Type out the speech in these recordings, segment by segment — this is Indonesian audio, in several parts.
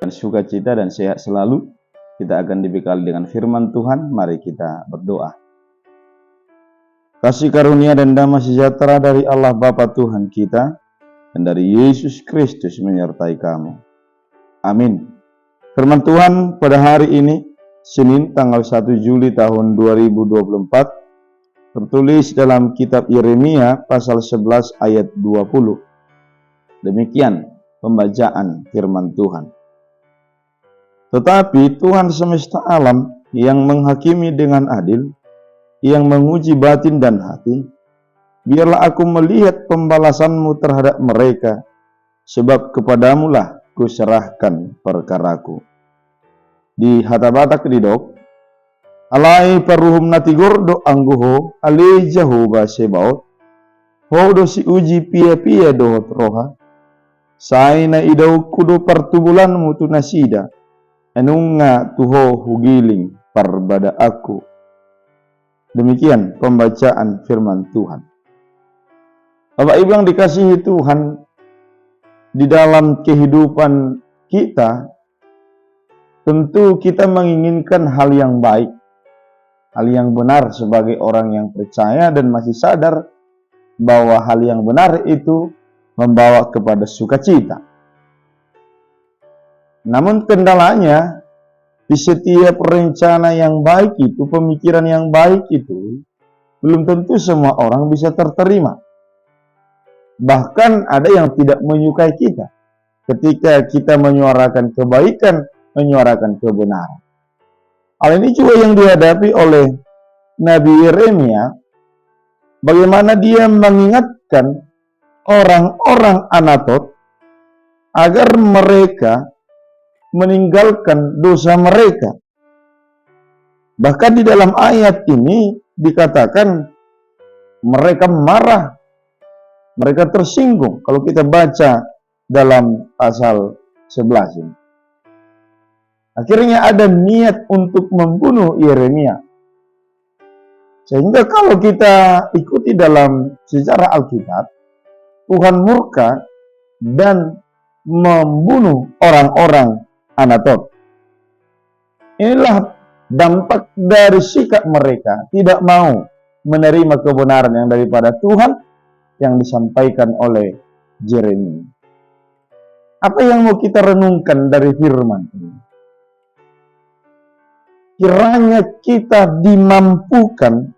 sukacita dan sehat selalu. Kita akan dibekali dengan firman Tuhan. Mari kita berdoa. Kasih karunia dan damai sejahtera dari Allah Bapa Tuhan kita dan dari Yesus Kristus menyertai kamu. Amin. Firman Tuhan pada hari ini, Senin tanggal 1 Juli tahun 2024, tertulis dalam kitab Yeremia pasal 11 ayat 20. Demikian pembacaan firman Tuhan. Tetapi Tuhan semesta alam yang menghakimi dengan adil, yang menguji batin dan hati, biarlah aku melihat pembalasanmu terhadap mereka, sebab kepadamulah kuserahkan perkaraku. Di Hatabatak didok, alai paruhum nati gordo angguho, alai jahoba sebaot, hodo si uji pia-pia dohot roha, saina idau kudo pertubulanmu tu nasida, enunga tuho hugiling parbada aku. Demikian pembacaan firman Tuhan. Bapak Ibu yang dikasihi Tuhan, di dalam kehidupan kita, tentu kita menginginkan hal yang baik, hal yang benar sebagai orang yang percaya dan masih sadar bahwa hal yang benar itu membawa kepada sukacita. Namun kendalanya, di setiap rencana yang baik itu, pemikiran yang baik itu, belum tentu semua orang bisa terterima. Bahkan ada yang tidak menyukai kita ketika kita menyuarakan kebaikan, menyuarakan kebenaran. Hal ini juga yang dihadapi oleh Nabi Yeremia, bagaimana dia mengingatkan orang-orang Anatot agar mereka meninggalkan dosa mereka. Bahkan di dalam ayat ini dikatakan mereka marah, mereka tersinggung kalau kita baca dalam pasal 11 ini. Akhirnya ada niat untuk membunuh Yeremia. Sehingga kalau kita ikuti dalam sejarah Alkitab, Tuhan murka dan membunuh orang-orang Anatot. Inilah dampak dari sikap mereka tidak mau menerima kebenaran yang daripada Tuhan yang disampaikan oleh Yeremia. Apa yang mau kita renungkan dari firman ini? Kiranya kita dimampukan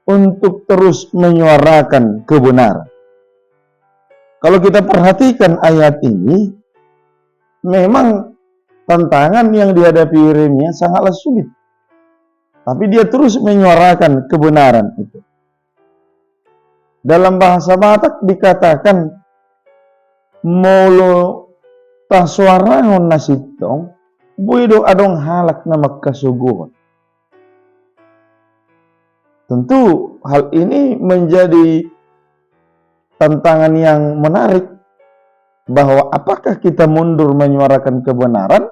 untuk terus menyuarakan kebenaran. Kalau kita perhatikan ayat ini, memang tantangan yang dihadapi Yeremia sangatlah sulit. Tapi dia terus menyuarakan kebenaran itu. Dalam bahasa Batak dikatakan, molo tasuarangon nasitong, buido adong halak na magkasuguhon. Tentu hal ini menjadi tantangan yang menarik, bahwa apakah kita mundur menyuarakan kebenaran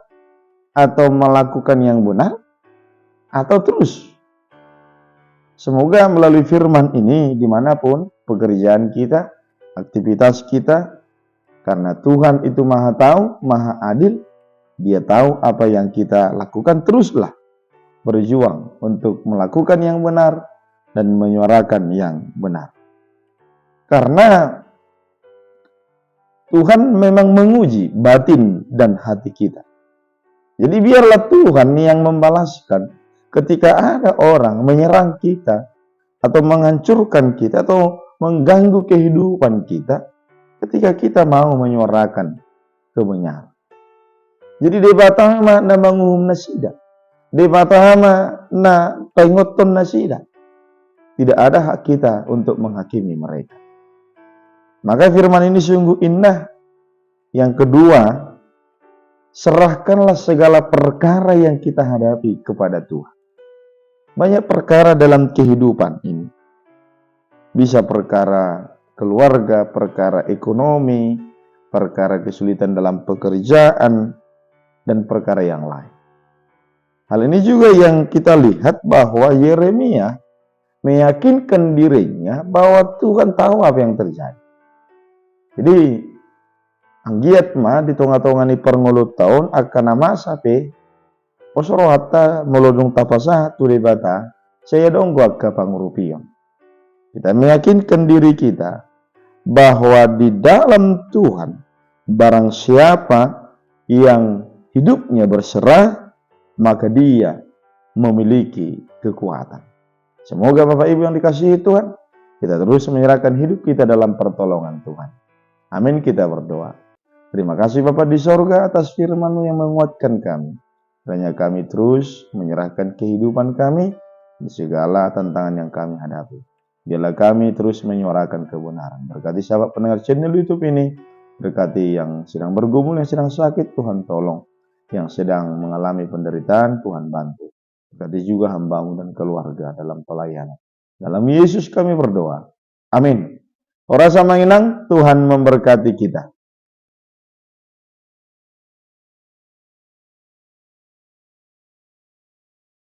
atau melakukan yang benar, atau terus. Semoga melalui firman ini dimanapun pekerjaan kita, aktivitas kita, karena Tuhan itu maha tahu, maha adil, Dia tahu apa yang kita lakukan, teruslah berjuang untuk melakukan yang benar dan menyuarakan yang benar. Karena Tuhan memang menguji batin dan hati kita. Jadi biarlah Tuhan yang membalaskan ketika ada orang menyerang kita atau menghancurkan kita atau mengganggu kehidupan kita ketika kita mau menyuarakan kebenaran. Jadi debatama na manguhum nasida, debatama na pengoton nasida. Tidak ada hak kita untuk menghakimi mereka. Maka firman ini sungguh indah. Yang kedua, serahkanlah segala perkara yang kita hadapi kepada Tuhan. Banyak perkara dalam kehidupan ini. Bisa perkara keluarga, perkara ekonomi, perkara kesulitan dalam pekerjaan, dan perkara yang lain. Hal ini juga yang kita lihat bahwa Yeremia meyakinkan dirinya bahwa Tuhan tahu apa yang terjadi. Jadi Anggiat mah di tonga-tonga ni perngulu tahun akan nama sape posoro hatta melodong tapasa tu bata saya dong gua ke pangurupion. Kita meyakinkan diri kita bahwa di dalam Tuhan barang siapa yang hidupnya berserah maka dia memiliki kekuatan. Semoga Bapak Ibu yang dikasihi Tuhan, kita terus menyerahkan hidup kita dalam pertolongan Tuhan. Amin, kita berdoa. Terima kasih Bapak di sorga atas firman-Mu yang menguatkan kami. Kiranya kami terus menyerahkan kehidupan kami di segala tantangan yang kami hadapi. Biarlah kami terus menyuarakan kebenaran. Berkati sahabat pendengar channel YouTube ini, berkati yang sedang bergumul, yang sedang sakit, Tuhan tolong. Yang sedang mengalami penderitaan, Tuhan bantu. Berkati juga hamba-Mu dan keluarga dalam pelayanan. Dalam Yesus kami berdoa. Amin. Ora sama inang, Tuhan memberkati kita.